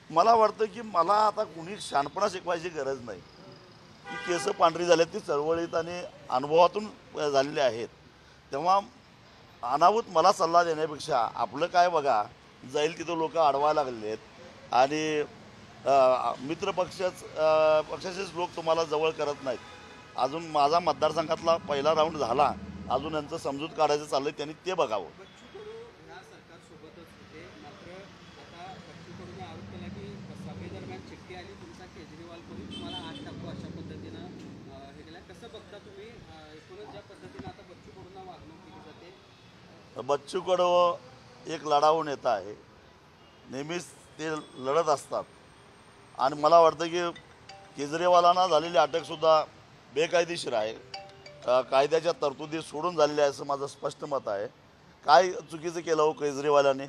मला वाटतं की मला आता कुणी शहाणपणा शिकवायची गरज नाही की केस पांढरी झाले ती चळवळीत आणि अनुभवातून झालेले आहेत। तेव्हा अनाहूत मला सल्ला देण्यापेक्षा आपलं काय बघा, जाईल तिथं लोक अडवायला लागलेले आहेत आणि पक्षाचेच लोक तुम्हाला जवळ करत नाहीत। अजून माझा मतदारसंघातला पहिला राऊंड झाला, अजून यांचं समजूत काढायचं चाललंय, त्यांनी ते बघावं। ह्या सरकारसोबतच होते, मात्र आता बच्चूकडून आरोप केला की सभेदरम्यान चिठ्ठी आली तुमचा केजरीवालकडून, तुम्हाला आत टाकू अशा पद्धतीनं हे केलं। कसं बघता तुम्ही एकूणच ज्या पद्धतीनं आता बच्चूकडून वागणूक केली जाते? बच्चू कडू एक लढाऊ नेता आहे, नेहमीच ते लढत असतात आणि मला वाटतं की केजरीवालांना झालेली अटकसुद्धा बेकायदेशीर आहे, कायद्याच्या तरतुदी सोडून झालेल्या आहे असं माझं स्पष्ट मत आहे। काय चुकीचं केलं हो केजरीवालांनी?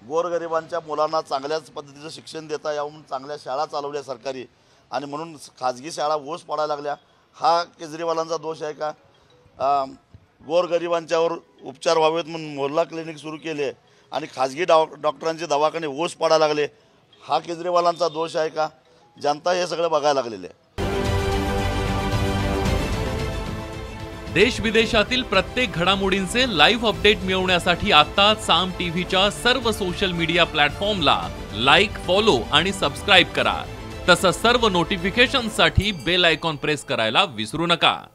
गोरगरिबांच्या मुलांना चांगल्याच पद्धतीचं शिक्षण देता यावं, चांगल्या शाळा चालवल्या सरकारी आणि म्हणून खाजगी शाळा ओस पडायला लागल्या, हा केजरीवालांचा दोष आहे का? गोरगरिबांच्यावर उपचार व्हावेत म्हणून मोहल्ला क्लिनिक सुरू केले आणि खाजगी डॉक्टरांचे दवाखाने ओस पडायला लागले, हा केजरीवालांचा दोष आहे का? जनता हे सगळं बघायला लागलेले आहे। देश विदेशातील प्रत्येक घडामोडींचे लाईव्ह अपडेट मिळवण्यासाठी आता साम टीव्हीच्या सर्व सोशल मीडिया प्लॅटफॉर्मला लाईक, फॉलो आणि सबस्क्राईब करा। तसंच सर्व नोटिफिकेशनसाठी बेल आयकॉन प्रेस करायला विसरू नका।